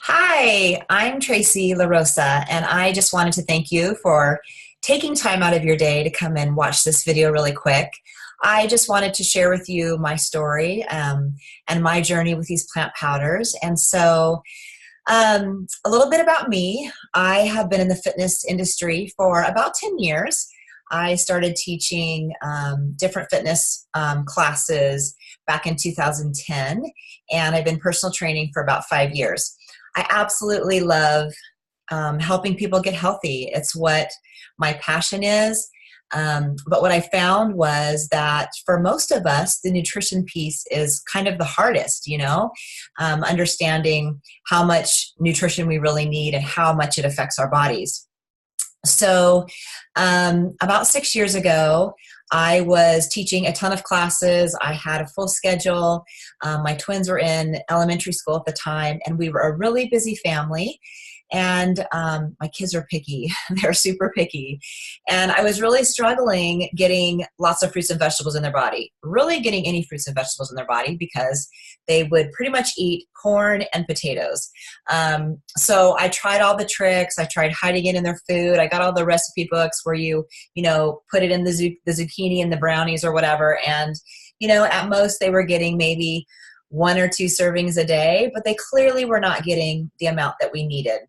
Hi, I'm Traci LaRosa, and I just wanted to thank you for taking time out of your day to come and watch this video really quick. I just wanted to share with you my story and my journey with these plant powders. A little bit about me. I have been in the fitness industry for about 10 years. I started teaching different fitness classes back in 2010, and I've been personal training for about 5 years. I absolutely love helping people get healthy. It's what my passion is. But what I found was that for most of us, the nutrition piece is kind of the hardest, understanding how much nutrition we really need and how much it affects our bodies. So about 6 years ago, I was teaching a ton of classes. I had a full schedule. My twins were in elementary school at the time, and we were a really busy family. And my kids are picky. They're super picky. And I was really struggling getting lots of fruits and vegetables in their body, really getting any fruits and vegetables in their body because they would pretty much eat corn and potatoes. So I tried all the tricks. I tried hiding it in their food. I got all the recipe books where you put it in the zucchini and the brownies or whatever. And, at most they were getting maybe one or two servings a day, but they clearly were not getting the amount that we needed.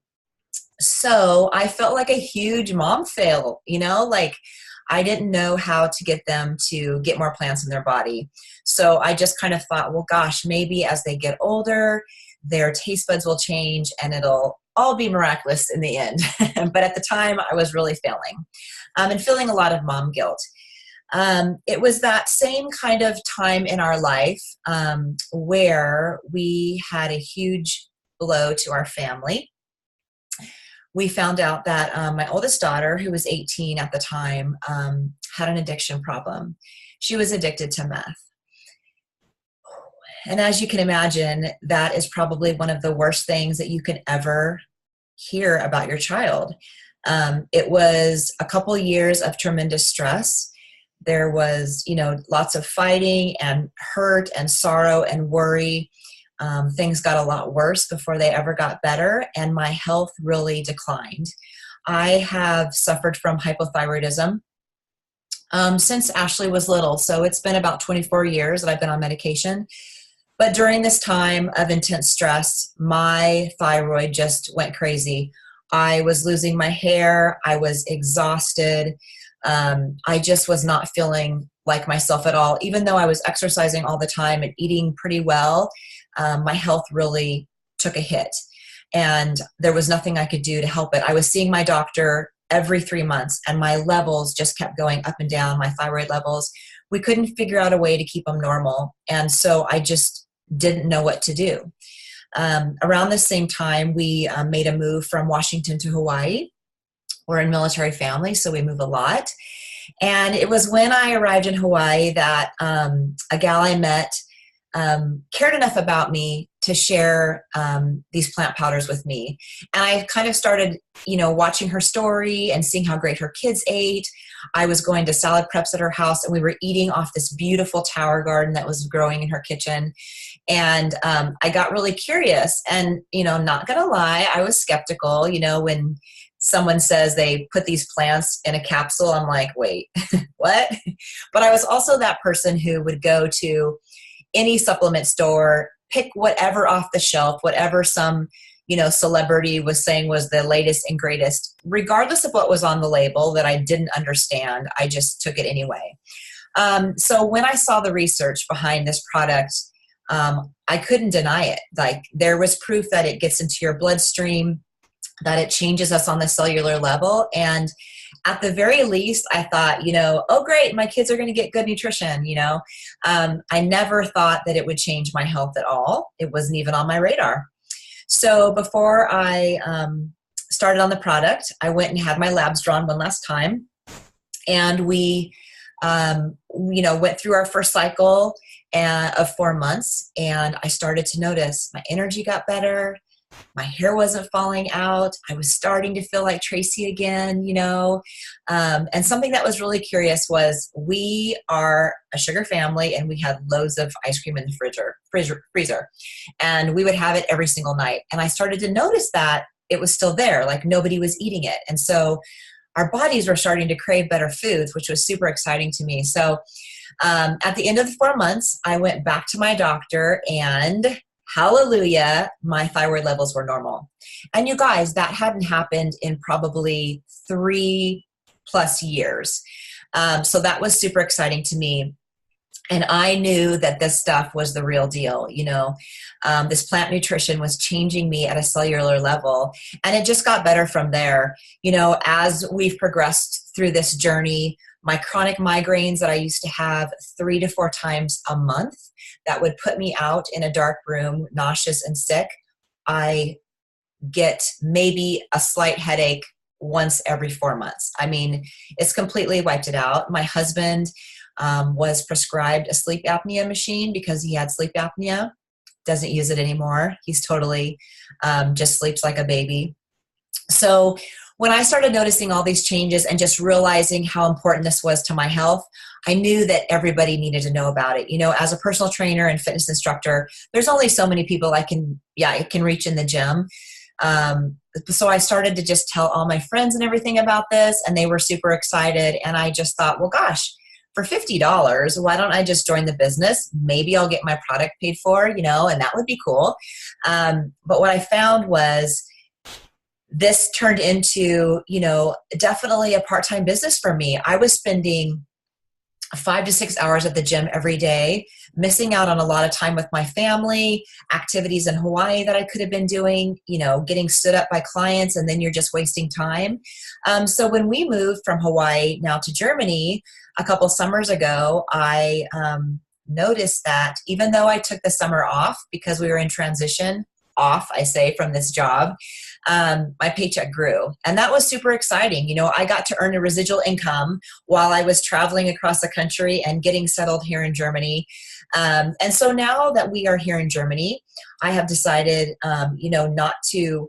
So I felt like a huge mom fail, I didn't know how to get them to get more plants in their body. So I just kind of thought, well, gosh, maybe as they get older, their taste buds will change and it'll all be miraculous in the end. But at the time I was really failing and feeling a lot of mom guilt. It was that same kind of time in our life where we had a huge blow to our family. We found out that my oldest daughter, who was 18 at the time, had an addiction problem. She was addicted to meth. And as you can imagine, that is probably one of the worst things that you can ever hear about your child. It was a couple years of tremendous stress. There was, lots of fighting and hurt and sorrow and worry. Things got a lot worse before they ever got better, and my health really declined. I have suffered from hypothyroidism since Ashley was little, so it's been about 24 years that I've been on medication. But during this time of intense stress, my thyroid just went crazy. I was losing my hair. I was exhausted. I just was not feeling like myself at all. Even though I was exercising all the time and eating pretty well, my health really took a hit, and there was nothing I could do to help it. I was seeing my doctor every 3 months, and my levels just kept going up and down, my thyroid levels. We couldn't figure out a way to keep them normal, and so I just didn't know what to do. Around the same time, we made a move from Washington to Hawaii. We're a military family, so we move a lot. And it was when I arrived in Hawaii that a gal I met cared enough about me to share these plant powders with me. And I kind of started, watching her story and seeing how great her kids ate. I was going to salad preps at her house, and we were eating off this beautiful tower garden that was growing in her kitchen. And I got really curious, and, not gonna lie, I was skeptical, when someone says they put these plants in a capsule, I'm like, wait, what? But I was also that person who would go to any supplement store, pick whatever off the shelf, whatever some, celebrity was saying was the latest and greatest, regardless of what was on the label that I didn't understand. I just took it anyway. So when I saw the research behind this product, I couldn't deny it. Like, there was proof that it gets into your bloodstream, that it changes us on the cellular level. And at the very least, I thought, oh, great, my kids are going to get good nutrition. I never thought that it would change my health at all. It wasn't even on my radar. So before I started on the product, I went and had my labs drawn one last time. And we, went through our first cycle of 4 months. And I started to notice my energy got better. My hair wasn't falling out. I was starting to feel like Traci again, you know. And something that was really curious was we are a sugar family and we had loads of ice cream in the freezer. And we would have it every single night. And I started to notice that it was still there, like nobody was eating it. And so our bodies were starting to crave better foods, which was super exciting to me. So at the end of the 4 months, I went back to my doctor and hallelujah, my thyroid levels were normal. And you guys, that hadn't happened in probably 3+ years. So that was super exciting to me. And I knew that this stuff was the real deal. You know, this plant nutrition was changing me at a cellular level, and it just got better from there. You know, as we've progressed through this journey, my chronic migraines that I used to have 3 to 4 times a month that would put me out in a dark room, nauseous and sick, I get maybe a slight headache once every 4 months. I mean, it's completely wiped it out. My husband was prescribed a sleep apnea machine because he had sleep apnea, doesn't use it anymore. He's totally just sleeps like a baby. So when I started noticing all these changes and just realizing how important this was to my health, I knew that everybody needed to know about it. You know, as a personal trainer and fitness instructor, there's only so many people I can reach in the gym. So I started to just tell all my friends and everything about this, and they were super excited. And I just thought, well, gosh, for $50, why don't I just join the business? Maybe I'll get my product paid for, you know, and that would be cool. But what I found was this turned into, you know, definitely a part-time business for me. I was spending 5 to 6 hours at the gym every day, missing out on a lot of time with my family, activities in Hawaii that I could have been doing, you know, getting stood up by clients, and then you're just wasting time. So when we moved from Hawaii now to Germany a couple summers ago, I noticed that even though I took the summer off because we were in transition, I say, from this job, my paycheck grew. And that was super exciting. You know, I got to earn a residual income while I was traveling across the country and getting settled here in Germany. And so now that we are here in Germany, I have decided, you know, not to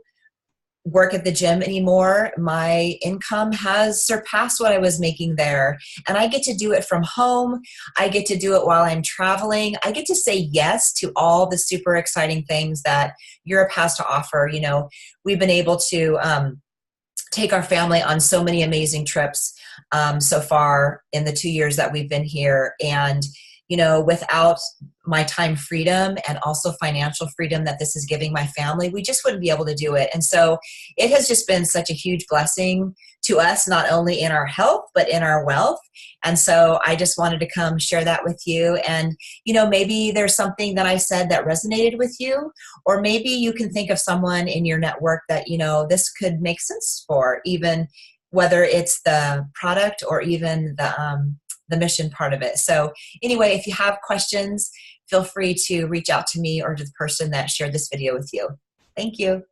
work at the gym anymore. My income has surpassed what I was making there, and I get to do it from home. I get to do it while I'm traveling. I get to say yes to all the super exciting things that Europe has to offer. You know, we've been able to take our family on so many amazing trips so far in the 2 years that we've been here. And, you know, without my time freedom and also financial freedom that this is giving my family, we just wouldn't be able to do it. And so it has just been such a huge blessing to us, not only in our health, but in our wealth. And so I just wanted to come share that with you. And, you know, maybe there's something that I said that resonated with you, or maybe you can think of someone in your network that, you know, this could make sense for, even whether it's the product or even the mission part of it. So anyway, if you have questions, feel free to reach out to me or to the person that shared this video with you. Thank you.